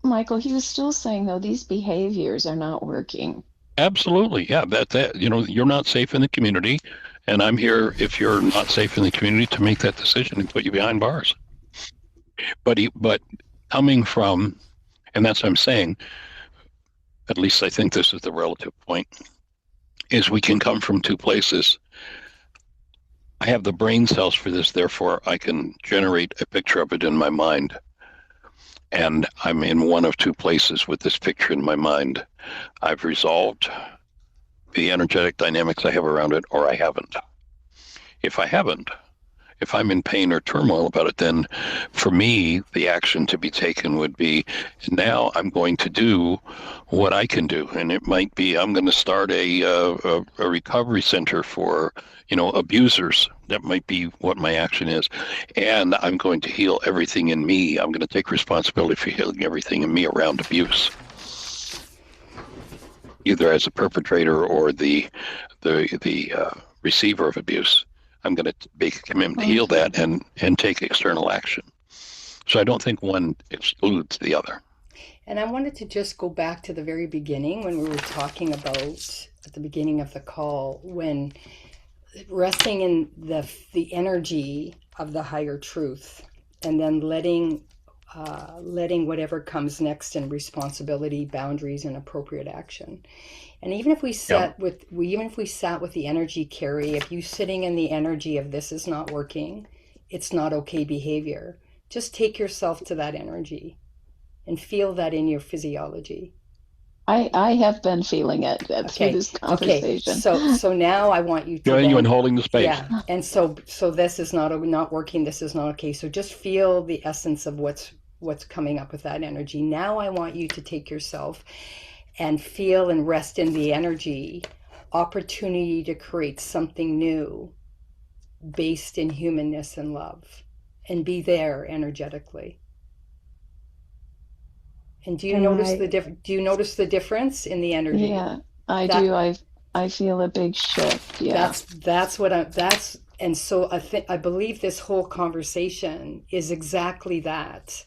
Michael, he was still saying, though, these behaviors are not working. Absolutely. Yeah, that you're not safe in the community, and I'm here, if you're not safe in the community, to make that decision and put you behind bars. But coming from, and that's what I'm saying, at least I think this is the relative point, is we can come from two places. I have the brain cells for this, therefore I can generate a picture of it in my mind. And I'm in one of two places with this picture in my mind. I've resolved the energetic dynamics I have around it, or I haven't. If I haven't, if I'm in pain or turmoil about it, then for me, the action to be taken would be, now I'm going to do what I can do. And it might be, I'm going to start a recovery center for, abusers. That might be what my action is. And I'm going to heal everything in me. I'm going to take responsibility for healing everything in me around abuse, either as a perpetrator or the receiver of abuse. I'm going to make a commitment to heal that and take external action. So I don't think one excludes the other. And I wanted to just go back to the very beginning when we were talking about, at the beginning of the call, when resting in the energy of the higher truth, and then letting whatever comes next in responsibility, boundaries, and appropriate action. And even if we sat with the energy, Kerry, if you sitting in the energy of this is not working, it's not okay behavior, just take yourself to that energy and feel that in your physiology. I have been feeling it through this conversation. Okay. So now I want you to join you in holding the space. Yeah. And so this is not working. This is not okay. So just feel the essence of what's coming up with that energy. Now I want you to take yourself and feel and rest in the energy, opportunity to create something new based in humanness and love, and be there energetically. And do you notice the difference in the energy? Yeah, I do. I feel a big shift. Yeah. And so I believe this whole conversation is exactly that.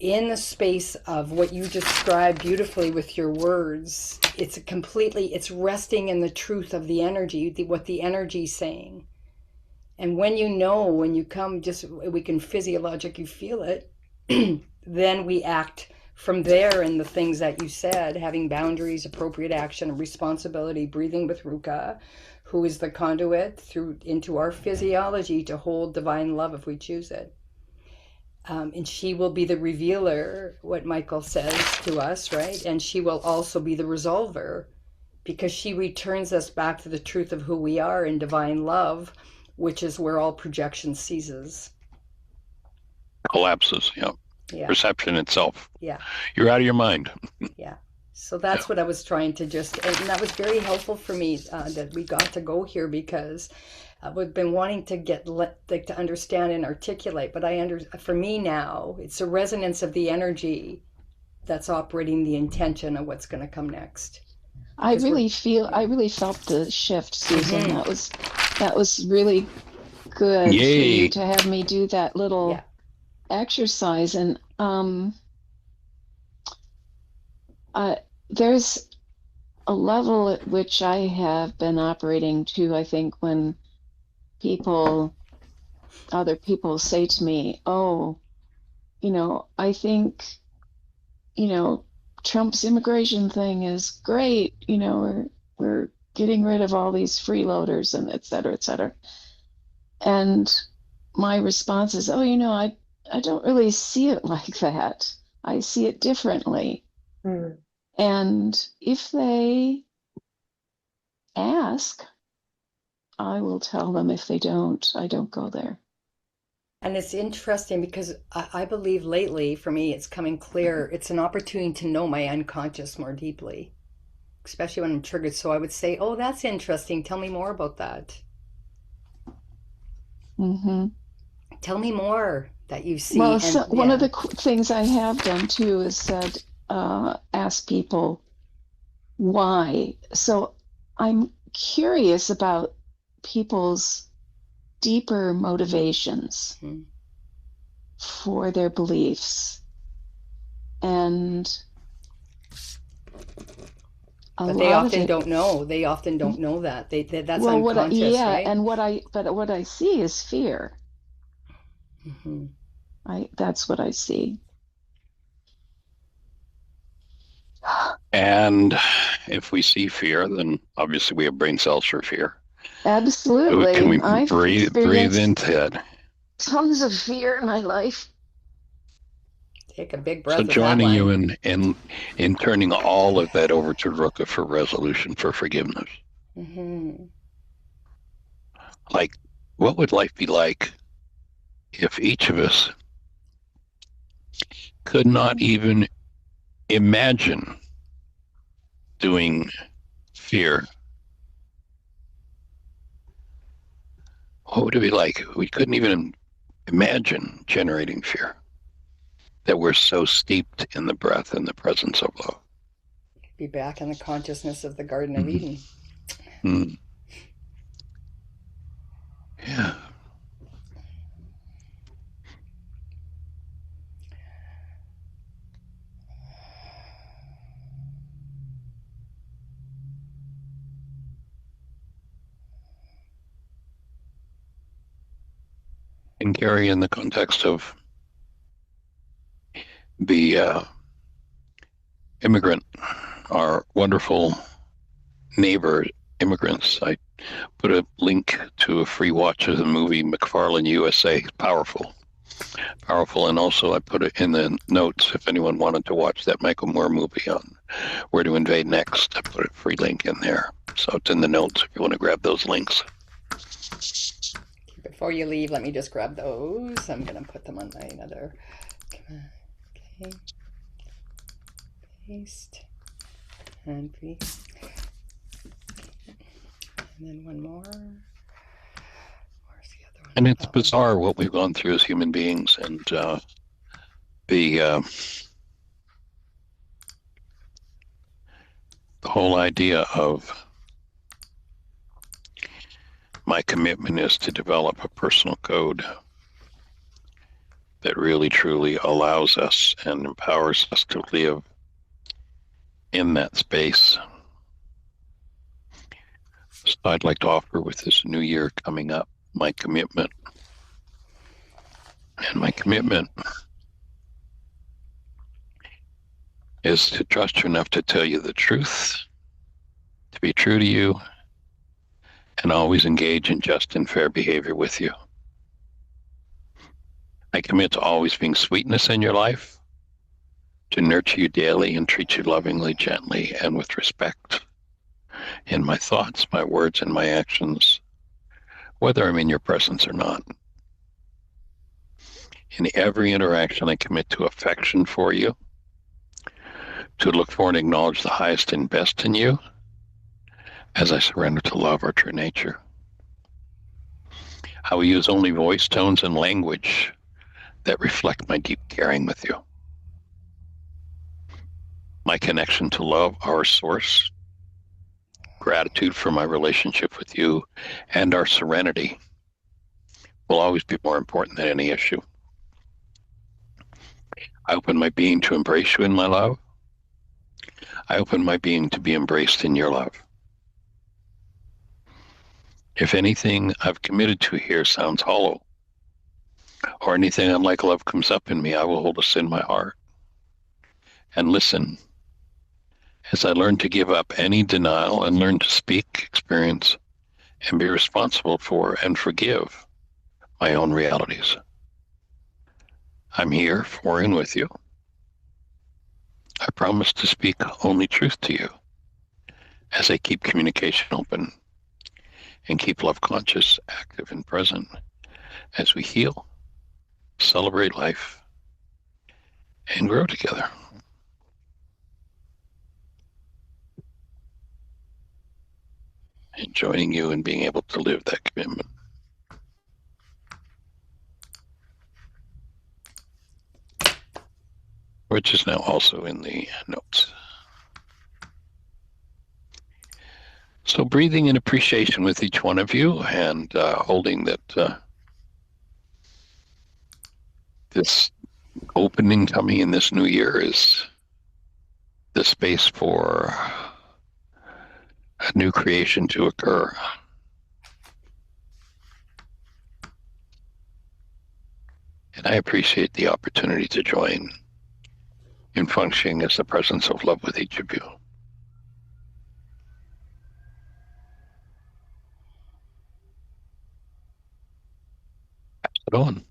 In the space of what you described beautifully with your words, it's resting in the truth of the energy, what the energy's saying. And when you come, we can physiologically feel it, then we act from there in the things that you said, having boundaries, appropriate action, responsibility, breathing with Ruka, who is the conduit into our physiology to hold divine love if we choose it. And she will be the revealer, what Michael says to us, right? And she will also be the resolver, because she returns us back to the truth of who we are in divine love, which is where all projection ceases. Collapses, yeah. Perception itself. Yeah. You're out of your mind. Yeah. So that's what I was trying to and that was very helpful for me that we got to go here, because I've been wanting to to understand and articulate, but for me now, it's a resonance of the energy that's operating the intention of what's going to come next. I really felt the shift, Susan. Mm-hmm. That was really good for you to have me do that little exercise, and there's a level at which I have been operating to, I think, when other people say to me, oh, I think, Trump's immigration thing is great. We're getting rid of all these freeloaders and et cetera, et cetera. And my response is, oh, I don't really see it like that. I see it differently. Mm. And if they ask, I will tell them. If they don't, I don't go there. And it's interesting because I believe lately, for me, it's coming clear. It's an opportunity to know my unconscious more deeply, especially when I'm triggered. So I would say, oh, that's interesting. Tell me more about that. Mm-hmm. Tell me more that you see. Well, And, one of the things I have done too is said, ask people why. So I'm curious about people's deeper motivations for their beliefs. And but they often don't know. They often don't know that. That's unconscious, right? And what I see is fear. Mm-hmm. That's what I see. And if we see fear, then obviously we have brain cells for fear. Absolutely. Can we I've breathe into it? Tons of fear in my life. Take a big breath. So joining you in turning all of that over to Ruka for resolution, for forgiveness. Mm-hmm. Like, what would life be like if each of us could not even imagine doing fear? What would it be like? We couldn't even imagine generating fear. That we're so steeped in the breath and the presence of love. Be back in the consciousness of the Garden of Eden. Mm. Yeah. And Kerry, in the context of the immigrant, our wonderful neighbor immigrants, I put a link to a free watch of the movie McFarlane USA. Powerful. And also I put it in the notes if anyone wanted to watch that Michael Moore movie on Where to Invade Next. I put a free link in there. So it's in the notes if you want to grab those links. Before you leave, let me just grab those. I'm going to put them on my other. Okay. Paste. And breathe. And then one more. Where's the other one? And it's bizarre what we've gone through as human beings, and the whole idea of my commitment is to develop a personal code that really truly allows us and empowers us to live in that space. So I'd like to offer, with this new year coming up, my commitment. And my commitment is to trust you enough to tell you the truth, to be true to you, and always engage in just and fair behavior with you. I commit to always being sweetness in your life, to nurture you daily and treat you lovingly, gently, and with respect in my thoughts, my words, and my actions, whether I'm in your presence or not. In every interaction, I commit to affection for you, to look for and acknowledge the highest and best in you, as I surrender to love, our true nature. I will use only voice tones and language that reflect my deep caring with you. My connection to love, our source, gratitude for my relationship with you, and our serenity will always be more important than any issue. I open my being to embrace you in my love. I open my being to be embraced in your love. If anything I've committed to here sounds hollow, or anything unlike love comes up in me, I will hold this in my heart and listen as I learn to give up any denial and learn to speak, experience, and be responsible for and forgive my own realities. I'm here for and with you. I promise to speak only truth to you as I keep communication open and keep love conscious, active, and present as we heal, celebrate life, and grow together. And joining you in being able to live that commitment. Which is now also in the notes. So breathing in appreciation with each one of you and holding that this opening coming in this new year is the space for a new creation to occur. And I appreciate the opportunity to join in functioning as the presence of love with each of you. Pass it on.